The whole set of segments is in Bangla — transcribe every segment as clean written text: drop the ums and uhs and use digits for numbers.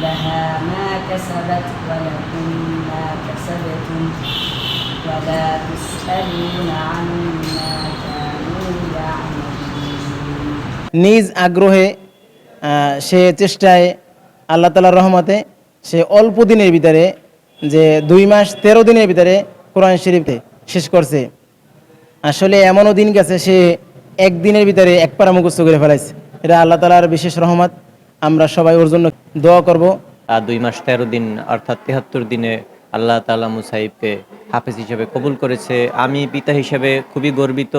لها ما كسبت ولكم ما كسبتم ولا تسألون عما كانوا يعملون নিজ আগ্রহে সে চেষ্টায় আল্লাহ তাআলার রহমতে সে অল্প দিনের ভিতরে যে 2 মাস 13 দিনের ভিতরে কোরআন শরীফে শেষ করছে। আসলে এমনও দিন গেছে সে একদিনের ভিতরে এক পারা মুখস্থ করে ফেলাইছে। এটা আল্লাহ তাআলার বিশেষ রহমত। আমরা সবাই ওর জন্য দোয়া করব। 2 মাস 13 দিন অর্থাৎ 73 দিনে আল্লাহ তাআলা মুসাইবকে হাফেজ হিসেবে কবুল করেছে। আমি পিতা হিসেবে খুবই গর্বিত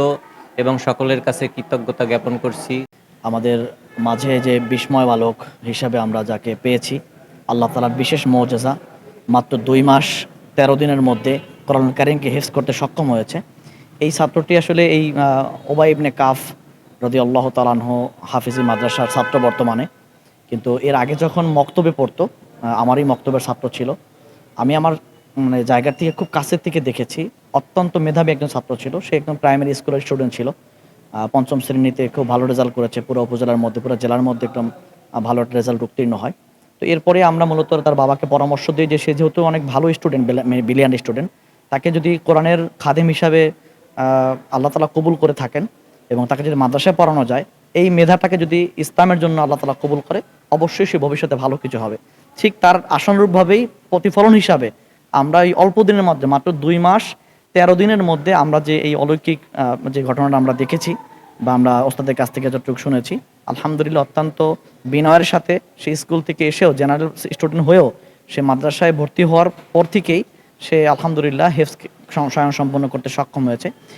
এবং সকলের কাছে কৃতজ্ঞতা জ্ঞাপন করছি। আমাদের মাঝে যে বিস্ময় বালক হিসাবে আমরা যাকে পেয়েছি, আল্লাহ তাআলার বিশেষ মুআজিজা, মাত্র 2 মাস 13 দিনের মধ্যে কোরআন কারীমকে হিফজ করতে সক্ষম হয়েছে। এই ছাত্রটি আসলে এই উবাই ইবনে কাফ রাদিয়াল্লাহু তাআলা আনহু হাফিজি মাদ্রাসার ছাত্র বর্তমানে। কিন্তু এর আগে যখন মক্তবে পড়তো, আমারই মক্তবের ছাত্র ছিল। আমি আমার মানে জায়গার থেকে খুব কাছের থেকে দেখেছি। অত্যন্ত মেধাবী একজন ছাত্র ছিল। সে একদম প্রাইমারি স্কুলের স্টুডেন্ট ছিল। পঞ্চম শ্রেণীতে খুব ভালো রেজাল্ট করেছে। পুরো উপজেলার মধ্যে, পুরো জেলার মধ্যে একদম ভালো একটা রেজাল্ট উত্তীর্ণ হয়। তো এরপরে আমরা মূলত তার বাবাকে পরামর্শ দিই যে সে যেহেতু অনেক ভালো স্টুডেন্ট, ব্রিলিয়ান্ট স্টুডেন্ট, তাকে যদি কোরআনের খাদেম হিসাবে আল্লাহ তাআলা কবুল করে থাকেন এবং তাকে যদি মাদ্রাসায় পড়ানো যায়, এই মেধাটাকে যদি ইসলামের জন্য আল্লাহ তাআলা কবুল করে, অবশ্যই সে ভবিষ্যতে ভালো কিছু হবে। ঠিক তার আশানুরূপভাবেই প্রতিফলন হিসাবে আমরা এই অল্প দিনের মধ্যে, মাত্র 2 মাস 13 দিনের মধ্যে আমরা যে এই অলৌকিক যে ঘটনাটা আমরা দেখেছি বা আমরা ওস্তাদের কাছ থেকে যতটুকু শুনেছি, আলহামদুলিল্লাহ অত্যন্ত বিনয়ের সাথে সে স্কুল থেকে এসেও, জেনারেল স্টুডেন্ট হয়েও সে মাদ্রাসায় ভর্তি হওয়ার পর থেকেই সে আলহামদুলিল্লাহ হিফজ স্বয়ং সম্পন্ন করতে সক্ষম হয়েছে।